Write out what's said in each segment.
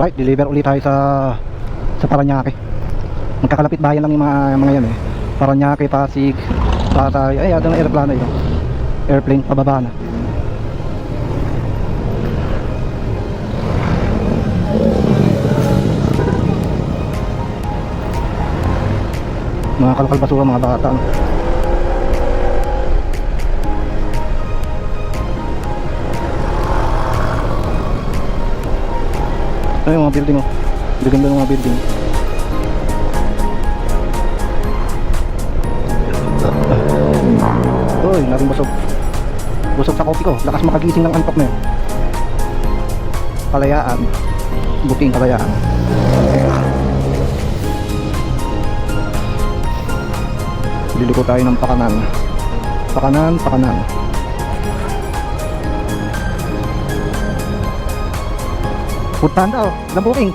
Alright, deliver ulit tayo sa Paranaque. Magkakalapit bayan lang yung mga yan eh. Paranaque, Pasig, Pasay. Ay, ada na aeroplano ito. Airplane, pababa na. Mga kalokal basura, mga bata. Ano yung mga building oh. Ganda ng mga building. Uy, naring busog. Busog sa kopi ko. Lakas makagising ng antok na yun. Kalayaan. Buting kalayaan. Liliko tayo ng Pakanan. Pakanan. Food Panda oh, ilang booking.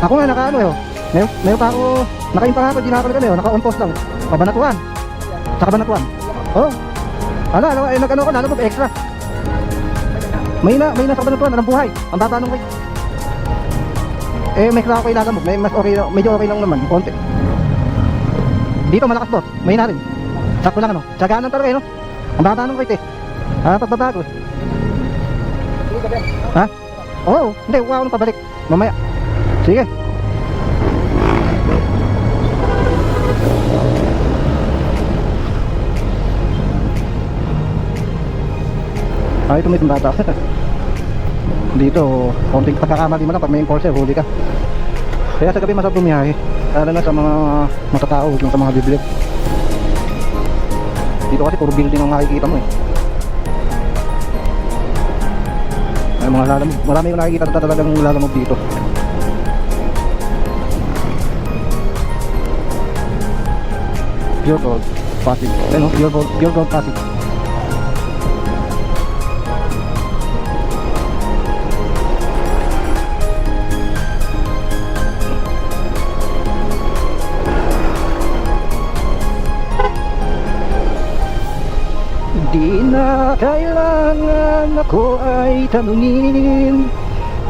Ako nga naka ano eh. Meron pa ako, naka-in pa ako, di na ako naka-on post lang. Kabanatuan. Sa Kabanatuan. Oh. Nag-ano ko, lalabog extra. May na sa Kabanatuan, anong buhay. Ang baba nung rate. May klaro ko ilalamog, mas okay, medyo okay lang naman, konti. Dito malakas boss, may na rin. Sakto lang ano, tsagaan lang talaga eh no. Ang baba nung rate eh. Pagbabago eh. Ha? Oo, hindi, huwag ako nang pabalik. Mamaya. Sige. Ito may bata. Dito, konting pagkakamali mo lang pag may enforcer, huli ka. Kaya sa gabi masarap bumiyahe. Lalo na sa mga matatao, huwag lang sa mga bibili. Dito kasi puro building ang makikita mo eh. Ay mga lalamog, marami yung nakikita talagang lalamog dito. Pure gold, Pasig. Ayun o, pure gold Pasig. Di na kailangan ako ay tanungin,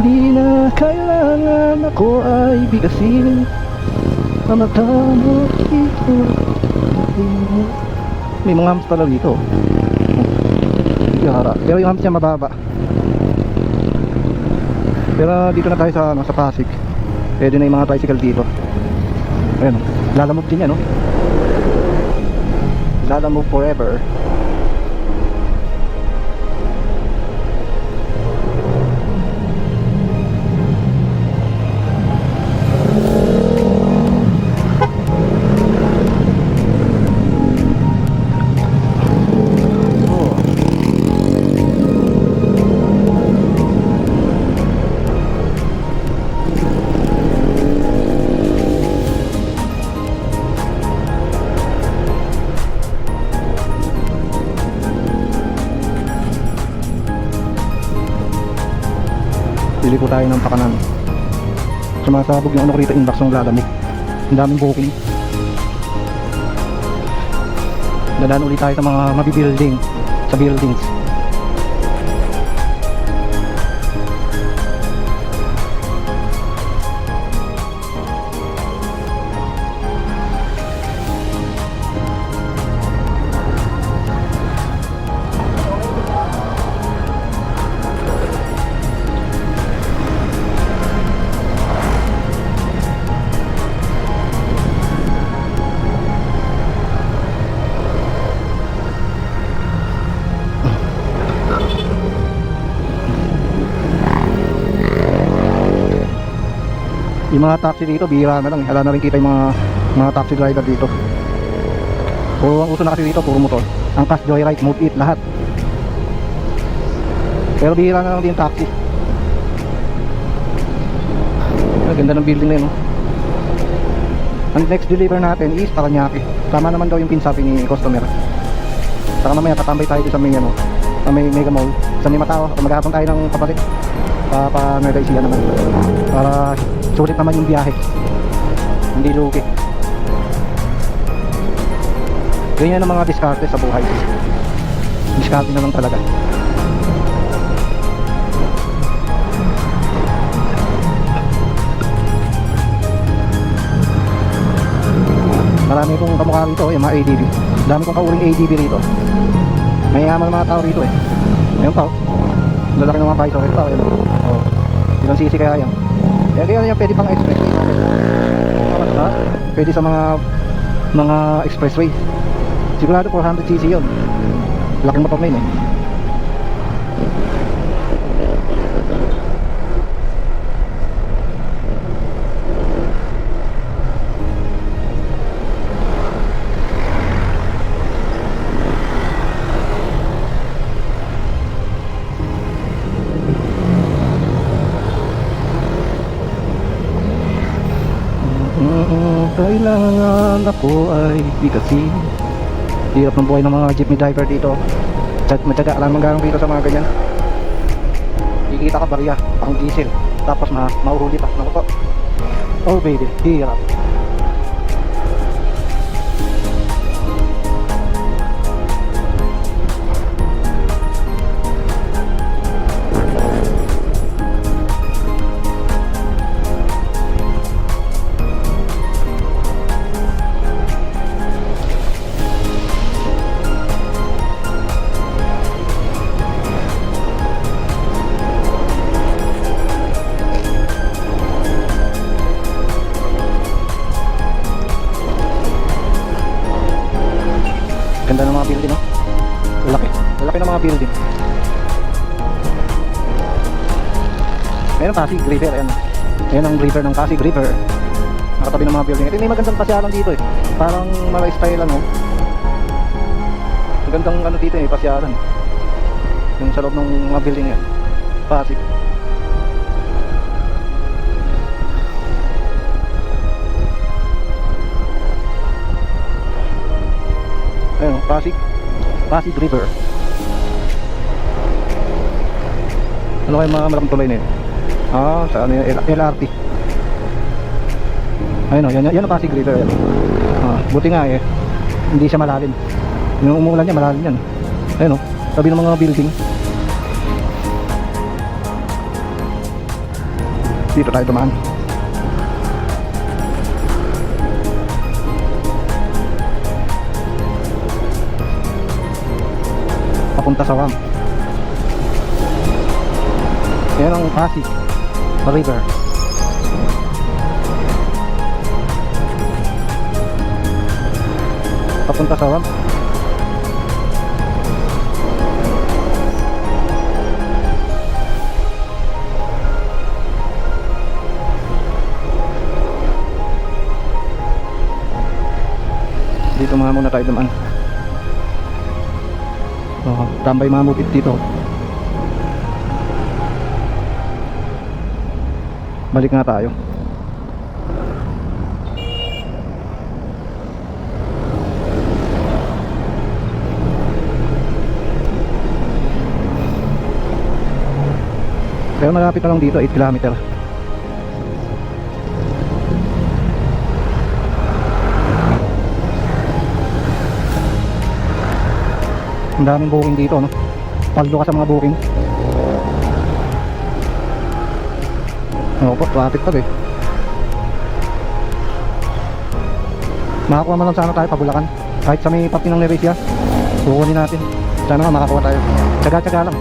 di na kailangan ako ay bigasin. Ang mata mo dito. May mga hams pala dito. Yara. Pero yung hams niya mababa. Pero dito na tayo sa Pasig. Pwede na yung mga tricycle dito. Ayan o, lalamog din yan o. Lalamog forever. Pili po tayo ng Pakanan. Sumasabog yung ano ko rito, inbox ng lalamig. Ang daming booking. Dadaan ulit tayo sa mga mabibuilding, sa buildings. Yung mga taxi dito, bihira na lang. Wala na rin kita yung mga taxi driver dito. Puro ang uso na kasi dito, puro motor. Ang cash, joyride, move it, lahat. Pero bihira na lang din yung taxi. Ganda ng building na yun, no? Ang next deliver natin is Paranaque. Tama naman daw yung pinsabi ni customer. Saka mamaya tatambay tayo sa may, sa may Mega Mall. Sa may Matao, maghapon tayo ng pabalik. Pa Nueva Ecija naman. Para sulit naman yung biyahe, hindi lugi. Ganyan ang mga diskarte sa buhay. Diskarte na lang talaga. Dami kong kamukha rito, yung mga ADB. Dami kong kauring ADB rito. May yaman ng mga tao rito eh. Ayun pa, lalaki ng mga bicycle pa. Ilang cc kaya yan. Kaya yan pwede pang expressway. Pwede sa mga expressway. Sigurado 400cc yun. Laking motor na yun eh. Kailangan ako ay bigasi. Hirap ng buhay ng mga jeepney driver dito. Matyaga lang manggarang dito sa mga ganyan. Kikita ka barya, pang diesel. Tapos mauhuli pa. Naku po. Oh baby, hirap. Ganda ng mga building, no? Laki ng mga building. Ayan ang Pasig River, ayan. Ayan ang river ng Pasig River. Nakatabi ng mga building. Ito may magandang pasyalan dito eh. Parang mga style ano. Magandang ano dito eh, pasyalan. Yung sa loob ng mga building yan. Pasig. Ayun, Pasig River. Ano kayo mga malaking tulay na yun? Sa ano yun? LRT. Ayun o, yan ang Pasig River. Buti nga eh, hindi siya malalim. Yung umulan niya, malalim yan. Ayun o, tabi ng mga building. Dito tayo dumaan. Papunta sa ramp. Yan ang Pasig River. Papunta sa ramp. Dito muna tayo dumaan. Tambay mamupit dito. Balik nga tayo. Pero malapit na lang dito, 8 km. Ang daming booking dito, no? Paldo ka sa mga booking. Po, traffic pa eh. Makakuha man lang sana tayo pabulakan. Kahit sa may papi ng Neresia, kukunin natin. Sana nga makakuha tayo. Tsaga-tsaga lang.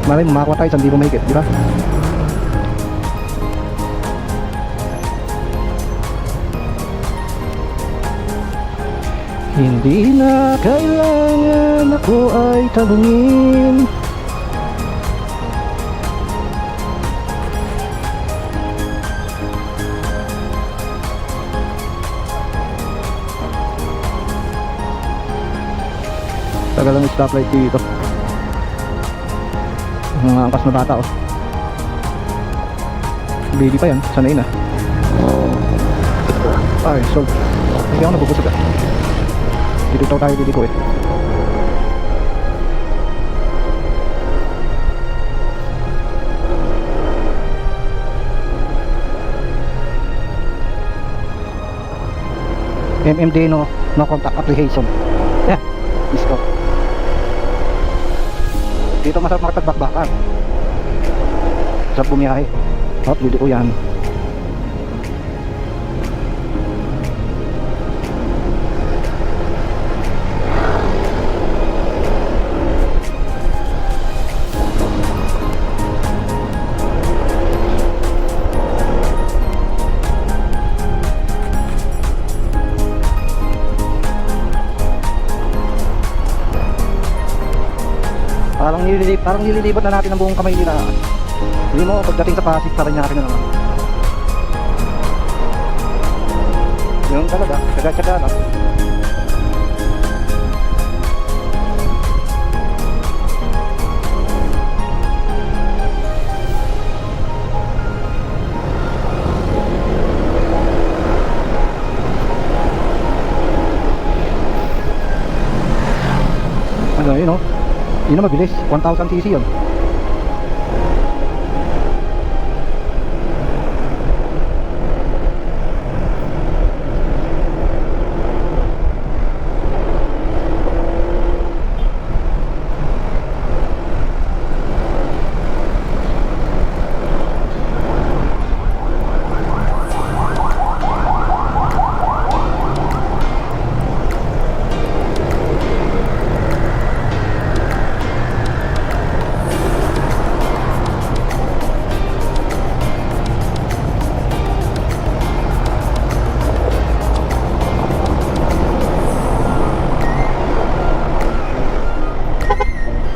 Malay mo makakuha tayo, 1,000 mahigit, di ba? Hindi na kailangan ako ay tanungin. Tagal ang stoplight dito. Mga angkas na bata oh. Baby pa yan, sanay na. Ay, so hindi ako nabubusog ah. Dito tayo dito eh. MMD no contact application. Yeah, isko. Dito masarap makatagbakbakan. Masarap bumiyahe. Dito ko yan. Parang nililibot na natin ang buong kamay nila. Hindi mo, pagdating sa Pasig, Parañaque na naman. Yun talaga, tsaga-tsaga lang. Ano yun, oh? Yun na mabilis, 1000cc yun.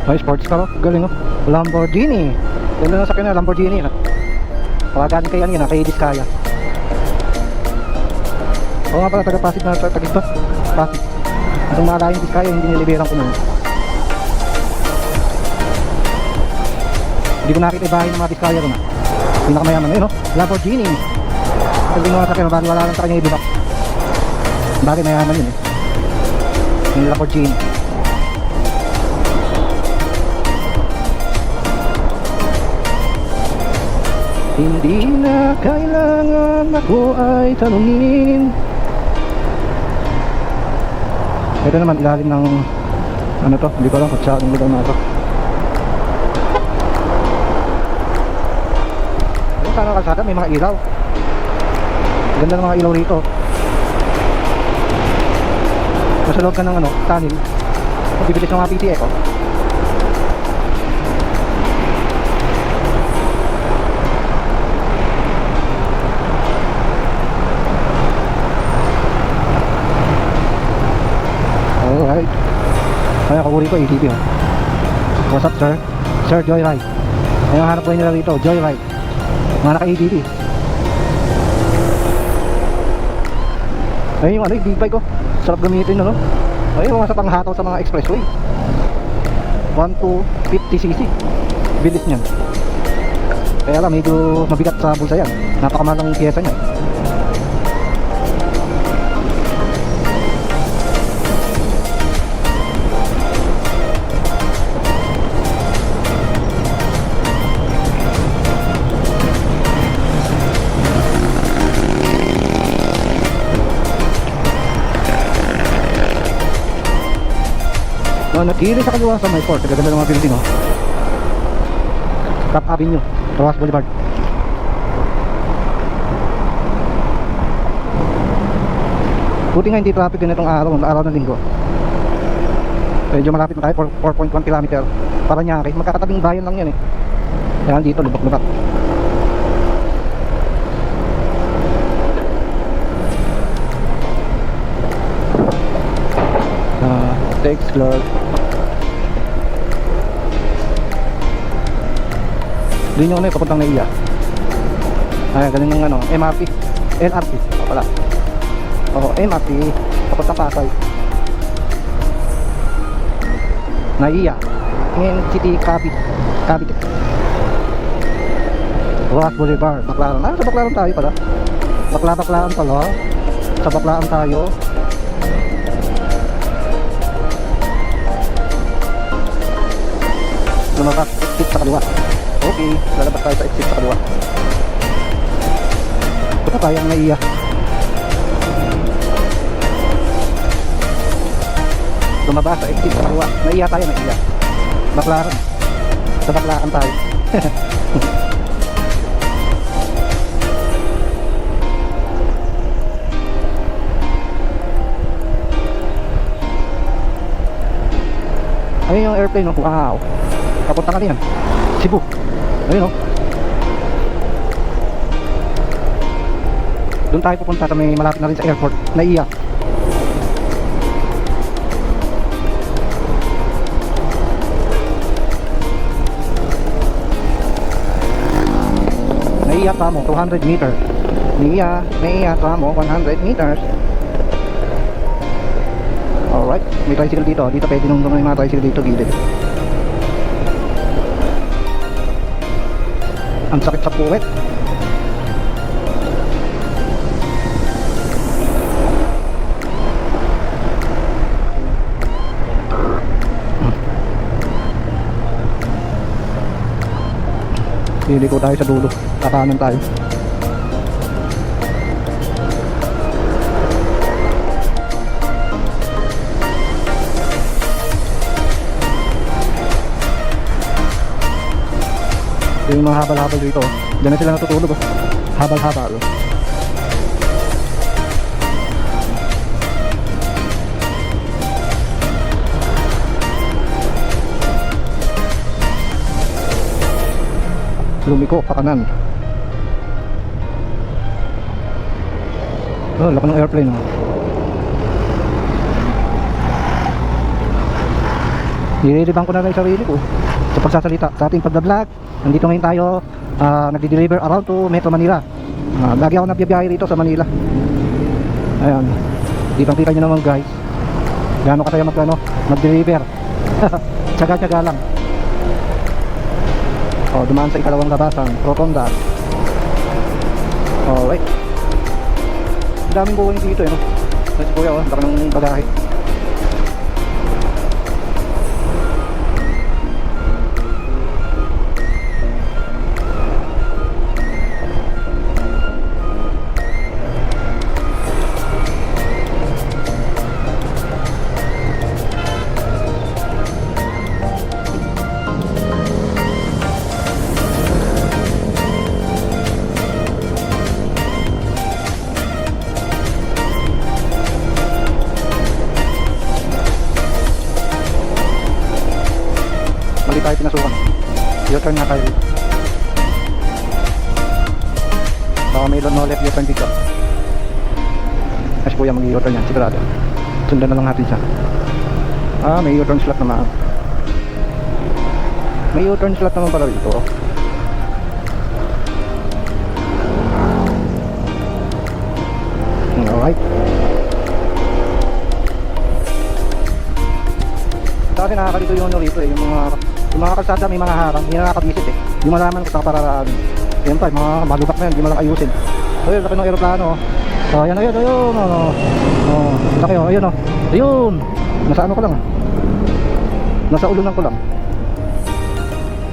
Ay, sports car, oh. Galing, oh. Lamborghini. Ganda na sa kanya, Lamborghini. Pagkagaling kay ano yun, kay Diskaya. Oo nga pala, taga-Pasig na tagig ba? Pasig. Itong malayong Diskaya, hindi niliberang ko nun. Hindi ko nakita ibahin ng mga Diskaya ron, ah. Pinakamayaman, ayun, oh. Lamborghini. Pag ginawa sa kanya, bali wala lang sa kanya ibibak. Bagay mayaman yun, eh. Yung Lamborghini. Hindi na kailangan ako ay tanungin. Ito naman ilalim ng ano to, hindi ko alam kung saan lugar na ito. Ayun, sana kalsada may mga ilaw. Ganda ng mga ilaw rito. Nasa loob ka ng ano, tunnel. Bibilis ng mga PTE ko. Alright. Kaya kakuri ko ATV, oh. What's up, sir? Sir Joyride. Ayun, hanap ko nila rito, Joyride. Mga naka-ATV. Ayun yung ano, yung big bike, oh. Sarap gamitin, no? Ayun, mga sa panghataw sa mga expressway. 1 to 50cc. Bilis niyan. Kaya lang, medyo mabigat sa bulsa yan. Napakamahal ng pyesa niya. Nakili sa kaliwa sa may port. Gaganda ng mga building, oh. Top Avenue, Rojas Boulevard. Buti nga hindi traffic din itong araw ng linggo. Medyo malapit na tayo, 4.1 km. Parañaque, magkakatabing bayan lang yan, eh. Yan dito, lubak-lubak. Thanks, Lord. Doon yung ano, papuntang Naiya. Ay, galing ng ano, MRT, LRT, pala. Oo, MRT, papuntang Pasay. Naiya, City, Cavite. Rojas Boulevard, Baclaran. Ah, sa Baclaran tayo pala. Baclaran pala. Sa Baclaran tayo. Lumabas, exit sa kaliwa. Okay, lalabas tayo sa exit sa kaliwa. Ito tayo ang Naiya. Lumabas sa exit sa kaliwa. Naiya tayo, Naiya. Baclaran. Sa Baclaran tayo. Ayun yung airplane, oh. Wow. Kapunta ka yan, Cebu. Ayun, oh. Doon tayo pupunta sa may malapit na rin sa airport, Naiya. Mia Tamo, 200 meter. Mia Tamo, 100 meters. Alright, may tricycle dito. Dito pwede nung yung mga tricycle dito, gilid. Ang sakit sa puwet. Liliko tayo sa dulo. Kakanan tayo. Yung mga habal-habal dito, diyan na sila natutulog. Habal-habal. Lumiko, pakanan. Oh, laki ng airplane, oh. Nililibang ko na lang yung sarili ko sa pagsasalita sa ating pagbablog. Nandito ngayon tayo, nagdi-deliver around to Metro Manila. Lagi ako nagbibiyahe dito sa Manila. Ayan, kitang-kita nyo naman guys, gaano kasaya mag-deliver. Tsaga-tsaga lang. Oh, dumaan sa ikalawang labasan, Rotonda. Alright. Daming buhay dito, no? Kasi kuya, laki ng bagahe. Tayo pinasukan. U-turn na tayo. Baka may no left U-turn dito. Kasi kuya mag-U-turn yan, sigurado. Sundan na lang natin siya. May U-turn slot naman. May U-turn slot naman pala dito. Alright. Kasi nakakalito yung ano rito, yung mga kalsada may mga harang, hindi na nakakabisit eh. Hindi malaman kung saan pararaan. Yan pa, mga malubak na yan, hindi mo lang ayusin. Ayun, laki ng aeroplano. So, ayan, ayun. Laki, ayun. Ayun. Nasa ano ko lang. Nasa ulungan ko lang.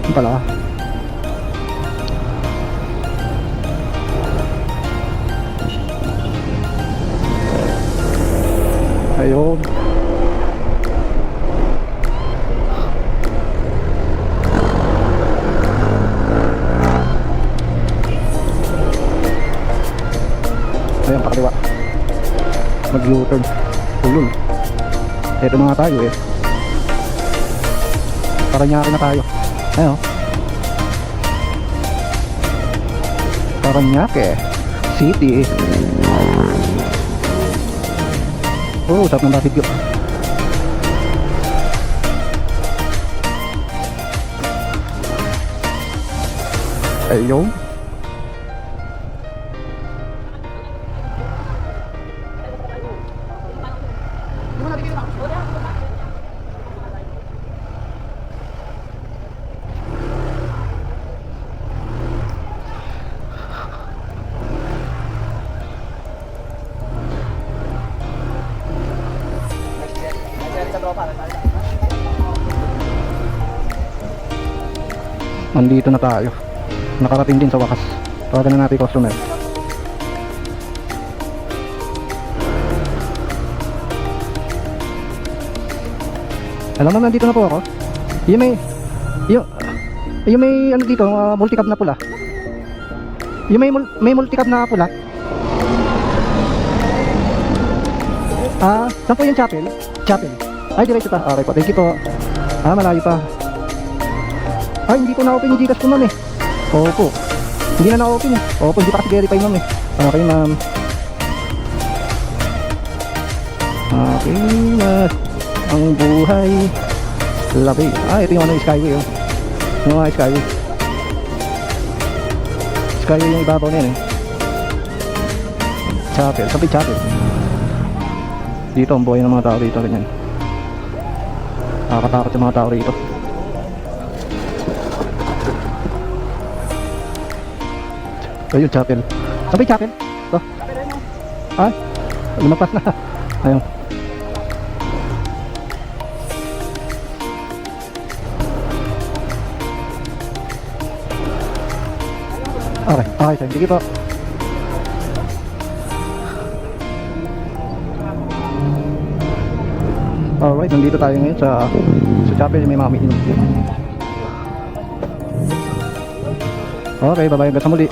Yan pala. Ayun. Ayan, pakaliwa. Mag-U-turn. Ulul. Ito na nga tayo eh. Paranaque na tayo. Ayun. Paranaque City. Oh, sarap ng barbecue. Ayun. Nandito na tayo. Nakarating din sa wakas. Tawagan na natin yung customer. Alam mo, nandito na po ako. Yung may ano dito, multicab na pula. Yung may multicab na pula. Saan po yung chapel? Chapel. Ay, diretso pa. Okay po, thank you po. Malayo pa. Ay, hindi po na-open yung Gcash ko, ma'am eh. Opo. Hindi na na-open eh. Opo, hindi pa kasi verify, ma'am eh. Okay, ma'am. Okay, ang buhay. Labi. Ito yung ano, Skyway, oh. Yung mga Skyway. kayo yung ibabaw na yun eh. Chapel, sabi chapel. Dito ang buhay ng mga tao dito, ganyan. Nakakatakot yung mga tao rito. Ayun, chapel. Sabi chapel? Ito. Ay, lumagpas na. Ayun. Okay, okay sir. Sige po. Alright, nandito tayo ngayon sa chapel, may mga umiinom. Okay, bye-bye. Hanggang sa muli.